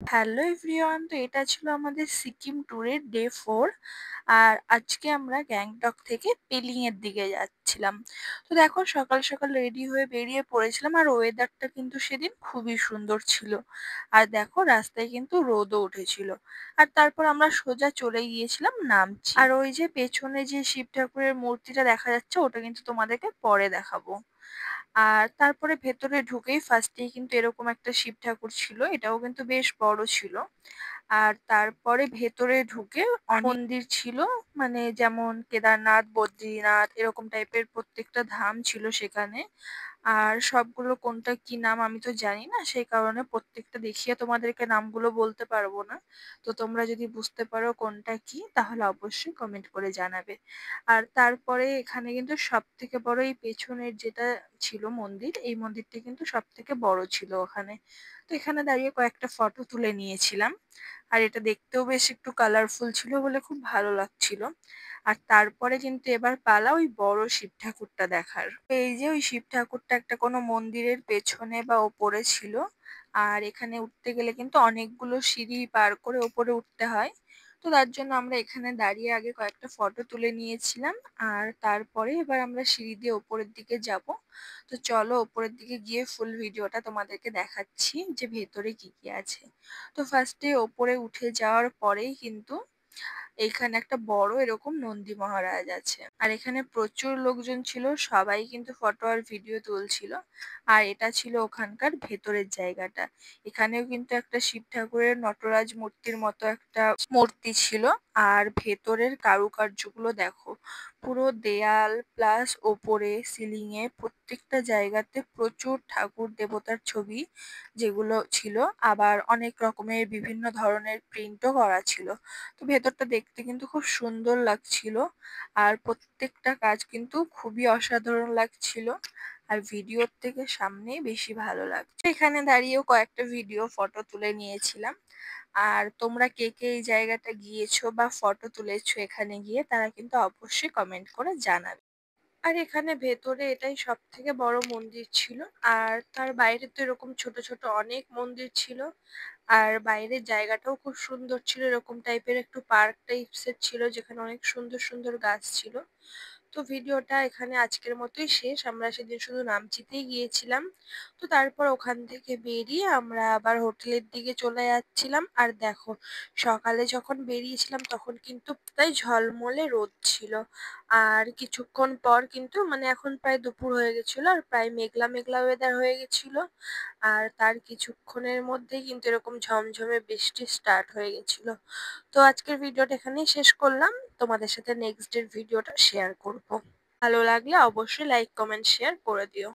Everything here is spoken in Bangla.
হ্যালো এভরিওয়ান, তো এটা ছিল আমাদের সিকিম ট্যুরের ডে 4। আর আজকে আমরা গ্যাংটক থেকে পেলিং এর দিকে যাচ্ছিলাম। তো দেখো, সকাল সকাল রেডি হয়ে বেরিয়ে পড়েছিলাম, আর ওয়েদারটা কিন্তু সেদিন খুবই সুন্দর ছিল। আর দেখো, রাস্তায় কিন্তু রোদও উঠেছিল। আর তারপর আমরা সোজা চলে গিয়েছিলাম নামচি। আর ওই যে পেছনে যে শিব ঠাকুরের মূর্তিটা দেখা যাচ্ছে, ওটা কিন্তু তোমাদেরকে পরে দেখাবো। আর তারপরে ভেতরে ঢুকেই ফার্স্টেই কিন্তু এরকম একটা শিব ঠাকুর ছিল, এটাও কিন্তু বেশ বড় ছিল। আর তারপরে ভেতরে ঢুকে অনেক মন্দির ছিল, মানে যেমন কেদারনাথ, বদ্রীনাথ এরকম টাইপের প্রত্যেকটা ধাম ছিল সেখানে। আর সবগুলো কোনটা কি নাম আমি তো জানি না, সেই কারণে প্রত্যেকটা দেখিয়ে তোমাদেরকে নামগুলো বলতে পারবো না। তো তোমরা যদি বুঝতে পারো কোনটা কি, তাহলে অবশ্যই কমেন্ট করে জানাবে। আর তারপরে এখানে কিন্তু সব থেকে বড় এই পেছনের যেটা ছিল মন্দির, এই মন্দিরটা কিন্তু সব থেকে বড় ছিল ওখানে। তো এখানে দাঁড়িয়ে কয়েকটা ফটো তুলে নিয়েছিলাম। আর এটা দেখতেও বেশ একটু কালারফুল ছিল বলে খুব ভালো লাগছিল। আর তারপরে কিন্তু এবার পালা ওই বড় শিব ঠাকুরটা দেখার। এই যে ওই শিব ঠাকুরটা একটা কোনো মন্দিরের পেছনে বা ওপরে ছিল। আর এখানে উঠতে গেলে কিন্তু অনেকগুলো সিঁড়ি পার করে ওপরে উঠতে হয়। তো তার জন্য আমরা এখানে দাঁড়িয়ে আগে কয়েকটা ফটো তুলে নিয়েছিলাম। আর তারপরে এবার আমরা সিঁড়ি দিয়ে ওপরের দিকে যাব। তো চলো ওপরের দিকে গিয়ে ফুল ভিডিওটা তোমাদেরকে দেখাচ্ছি যে ভেতরে কি কি আছে। তো ফার্স্টে ওপরে উঠে যাওয়ার পরেই কিন্তু এইখানে একটা বড় এরকম নন্দী মহারাজ আছে। আর এখানে প্রচুর লোকজন ছিল, সবাই কিন্তু ফটো আর ভিডিও তুলছিল। আর এটা ছিল ওখানকার ভেতরের জায়গাটা। এখানেও কিন্তু একটা শিব ঠাকুরের নটরাজ মূর্তির মতো একটা মূর্তি ছিল। আর ভেতরের কারুকার্যগুলো দেখো, পুরো দেয়াল প্লাস ওপরে সিলিং এ প্রত্যেকটা জায়গাতে প্রচুর ঠাকুর দেবতার ছবি যেগুলো ছিল। আবার অনেক রকমের বিভিন্ন ধরনের প্রিন্টও করা ছিল। তো ভেতরটা দেখতে কিন্তু খুব সুন্দর লাগছিল। আর প্রত্যেকটা কাজ কিন্তু খুবই অসাধারণ লাগছিল। আর ভিডিওর থেকে সামনেই বেশি ভালো লাগছে। এখানে দাঁড়িয়েও কয়েকটা ভিডিও ফটো তুলে নিয়েছিলাম। আর তোমরা কে কে এই জায়গাটা গিয়েছো বা ফটো তুলেছো এখানে গিয়ে, তারা কিন্তু অবশ্যই কমেন্ট করে জানাবে। আর এখানে ভেতরে এটাই সব থেকে বড় মন্দির ছিল। আর তার বাইরে তো এরকম ছোট ছোট অনেক মন্দির ছিল। আর বাইরের জায়গাটাও খুব সুন্দর ছিল, এরকম টাইপের একটু পার্ক টাইপসের ছিল, যেখানে অনেক সুন্দর সুন্দর গাছ ছিল। তো ভিডিওটা এখানে আজকের মতোই শেষ। আমরা সেদিন শুধু নামচিতেই গিয়েছিলাম। তো তারপর ওখান থেকে বেরিয়ে আমরা আবার হোটেলের দিকে চলে যাচ্ছিলাম। আর দেখো, সকালে যখন বেরিয়েছিলাম তখন কিন্তু তাই ঝলমলে রোদ ছিল। আর কিছুক্ষণ পর কিন্তু মানে এখন প্রায় দুপুর হয়ে গেছিল, আর প্রায় মেঘলা মেঘলা ওয়েদার হয়ে গেছিল। আর তার কিছুক্ষণের মধ্যেই কিন্তু এরকম ঝমঝমে বৃষ্টি স্টার্ট হয়ে গেছিল। তো আজকের ভিডিওটা এখানেই শেষ করলাম। তোমাদের সাথে নেক্সট ডের ভিডিওটা শেয়ার করব। ভালো লাগলে অবশ্যই লাইক কমেন্ট শেয়ার করে দিও।